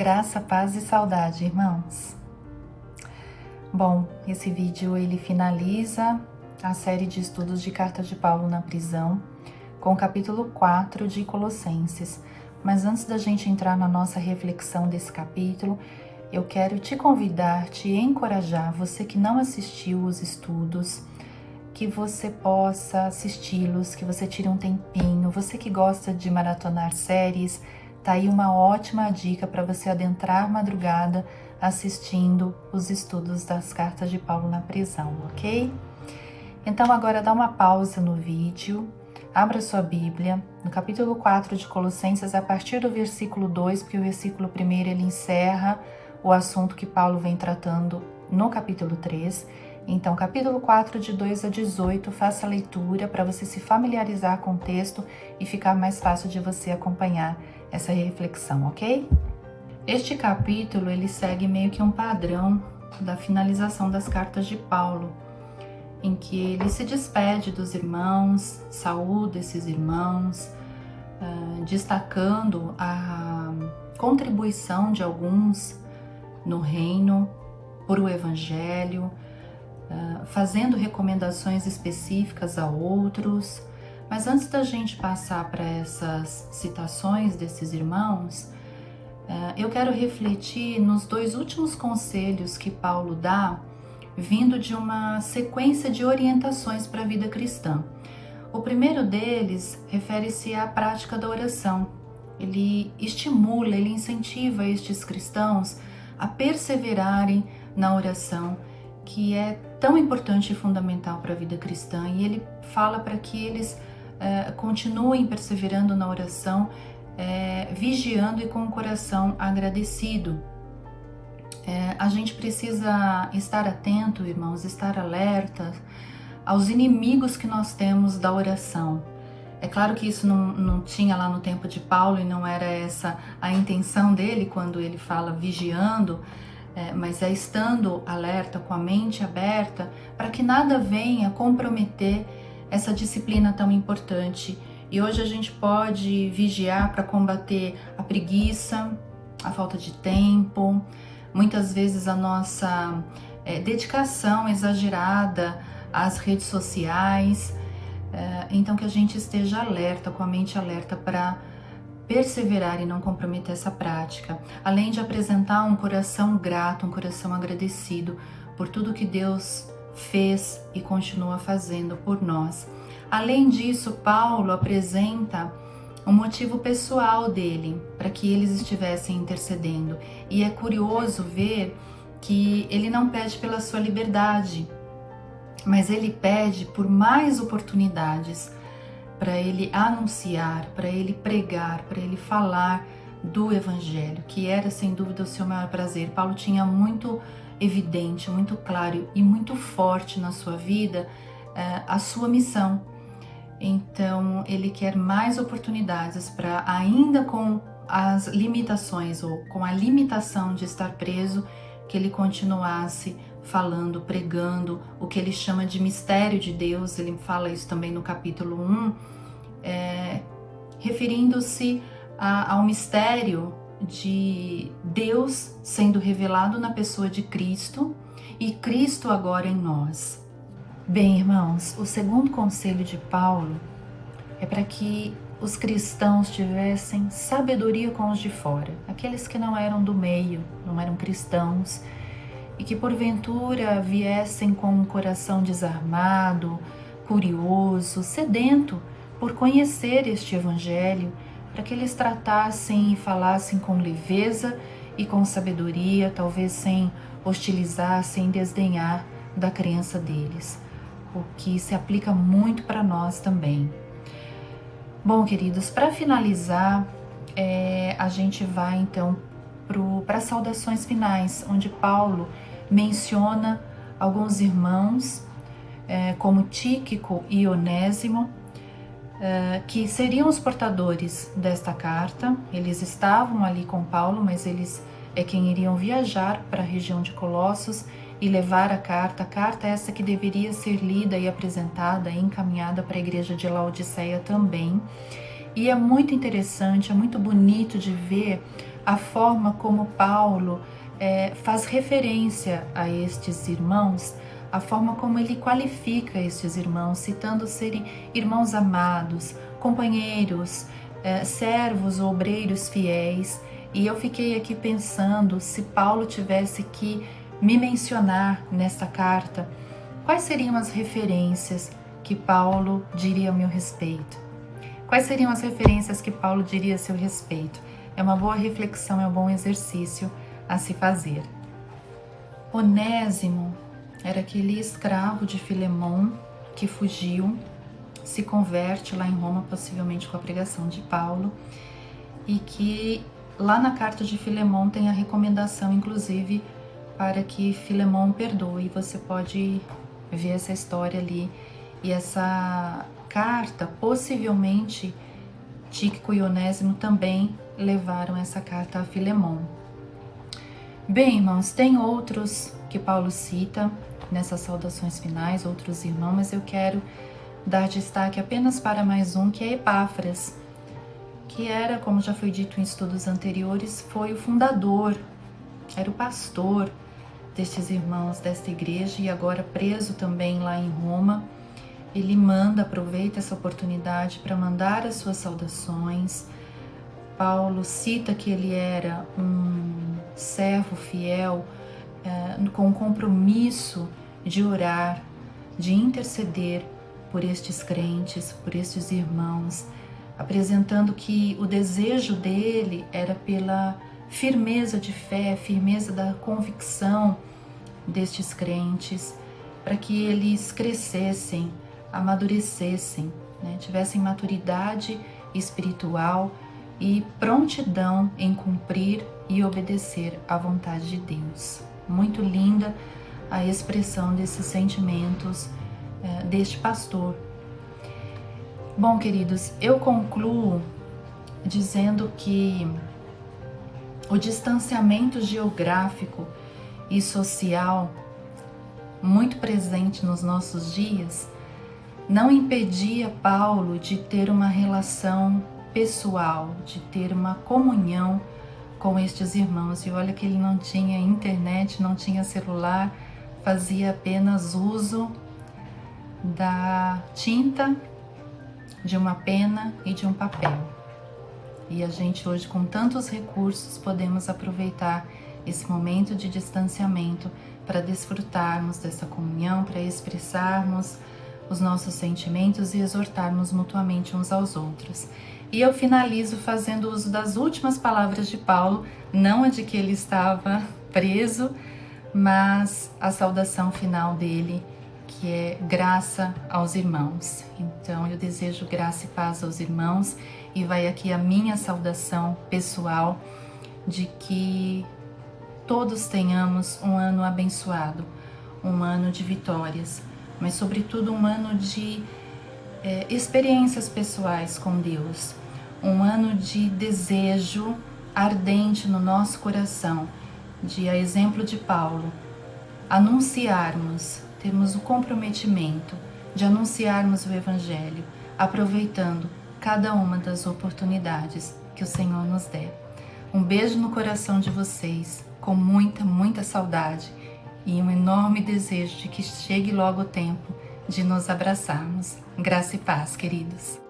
Graça, paz e saudade, irmãos. Bom, esse vídeo ele finaliza a série de estudos de Cartas de Paulo na prisão, com o capítulo 4 de Colossenses. Mas antes da gente entrar na nossa reflexão desse capítulo, eu quero te convidar, te encorajar, você que não assistiu os estudos, que você possa assisti-los, que você tire um tempinho, você que gosta de maratonar séries, tá aí uma ótima dica para você adentrar a madrugada assistindo os estudos das cartas de Paulo na prisão, ok? Então agora dá uma pausa no vídeo, abra sua Bíblia, no capítulo 4 de Colossenses, a partir do versículo 2, porque o versículo 1 ele encerra o assunto que Paulo vem tratando no capítulo 3. Então, capítulo 4, de 2 a 18, faça a leitura para você se familiarizar com o texto e ficar mais fácil de você acompanhar essa reflexão, ok? Este capítulo, ele segue meio que um padrão da finalização das cartas de Paulo, em que ele se despede dos irmãos, saúda esses irmãos, destacando a contribuição de alguns no reino, por o evangelho, fazendo recomendações específicas a outros. Mas antes da gente passar para essas citações desses irmãos, eu quero refletir nos dois últimos conselhos que Paulo dá, vindo de uma sequência de orientações para a vida cristã. O primeiro deles refere-se à prática da oração. Ele estimula, ele incentiva estes cristãos a perseverarem na oração, que é tão importante e fundamental para a vida cristã, e ele fala para que eles continuem perseverando na oração, vigiando e com o coração agradecido. A gente precisa estar atento, irmãos, estar alerta aos inimigos que nós temos da oração. É claro que isso não tinha lá no tempo de Paulo e não era essa a intenção dele quando ele fala vigiando, mas é estando alerta, com a mente aberta, para que nada venha comprometer essa disciplina tão importante. E hoje a gente pode vigiar para combater a preguiça, a falta de tempo, muitas vezes a nossa dedicação exagerada às redes sociais. Então que a gente esteja alerta, com a mente alerta para perseverar e não comprometer essa prática, além de apresentar um coração grato, um coração agradecido por tudo que Deus fez e continua fazendo por nós. Além disso, Paulo apresenta um motivo pessoal dele para que eles estivessem intercedendo, e é curioso ver que ele não pede pela sua liberdade, mas ele pede por mais oportunidades para ele anunciar, para ele pregar, para ele falar do evangelho, que era sem dúvida o seu maior prazer. Paulo tinha muito evidente, muito claro e muito forte na sua vida a sua missão. Então ele quer mais oportunidades para, ainda com as limitações ou com a limitação de estar preso, que ele continuasse falando, pregando o que ele chama de mistério de Deus. Ele fala isso também no capítulo 1, referindo-se ao mistério de Deus sendo revelado na pessoa de Cristo e Cristo agora em nós. Bem, irmãos, o segundo conselho de Paulo é para que os cristãos tivessem sabedoria com os de fora, aqueles que não eram do meio, não eram cristãos, e que porventura viessem com um coração desarmado, curioso, sedento por conhecer este evangelho, para que eles tratassem e falassem com leveza e com sabedoria, talvez sem hostilizar, sem desdenhar da crença deles, o que se aplica muito para nós também. Bom, queridos, para finalizar, a gente vai então para as saudações finais, onde Paulo menciona alguns irmãos, como Tíquico e Onésimo, que seriam os portadores desta carta. Eles estavam ali com Paulo, mas eles é quem iriam viajar para a região de Colossos e levar a carta essa que deveria ser lida e apresentada e encaminhada para a igreja de Laodiceia também. E é muito interessante, é muito bonito de ver a forma como Paulo faz referência a estes irmãos, a forma como ele qualifica estes irmãos, citando serem irmãos amados, companheiros, servos, obreiros fiéis. E eu fiquei aqui pensando, se Paulo tivesse que me mencionar nesta carta, quais seriam as referências que Paulo diria a meu respeito? Quais seriam as referências que Paulo diria a seu respeito? É uma boa reflexão, é um bom exercício a se fazer. Onésimo era aquele escravo de Filemon que fugiu, se converte lá em Roma, possivelmente com a pregação de Paulo, e que lá na carta de Filemon tem a recomendação, inclusive, para que Filemon perdoe. Você pode ver essa história ali. E essa carta, possivelmente, Tíquico e Onésimo também levaram essa carta a Filemon. Bem, irmãos, tem outros que Paulo cita nessas saudações finais, outros irmãos, mas eu quero dar destaque apenas para mais um, que é Epáfras, que era, como já foi dito em estudos anteriores, foi o fundador, era o pastor destes irmãos desta igreja e agora preso também lá em Roma. Ele aproveita essa oportunidade para mandar as suas saudações. Paulo cita que ele era um servo fiel, com o compromisso de orar, de interceder por estes crentes, por estes irmãos, apresentando que o desejo dele era pela firmeza de fé, firmeza da convicção destes crentes, para que eles crescessem, amadurecessem, tivessem maturidade espiritual e prontidão em cumprir e obedecer à vontade de Deus. Muito linda a expressão desses sentimentos deste pastor. Bom, queridos, eu concluo dizendo que o distanciamento geográfico e social, muito presente nos nossos dias, não impedia Paulo de ter uma relação pessoal, de ter uma comunhão com estes irmãos. E olha que ele não tinha internet, não tinha celular, fazia apenas uso da tinta, de uma pena e de um papel. E a gente hoje, com tantos recursos, podemos aproveitar esse momento de distanciamento para desfrutarmos dessa comunhão, para expressarmos os nossos sentimentos e exortarmos mutuamente uns aos outros. E eu finalizo fazendo uso das últimas palavras de Paulo, não a de que ele estava preso, mas a saudação final dele, que é graça aos irmãos. Então eu desejo graça e paz aos irmãos, e vai aqui a minha saudação pessoal de que todos tenhamos um ano abençoado, um ano de vitórias, mas sobretudo um ano de experiências pessoais com Deus, um ano de desejo ardente no nosso coração, de, a exemplo de Paulo, anunciarmos, termos o comprometimento de anunciarmos o Evangelho, aproveitando cada uma das oportunidades que o Senhor nos der. Um beijo no coração de vocês, com muita, muita saudade e um enorme desejo de que chegue logo o tempo de nos abraçarmos. Graça e paz, queridos.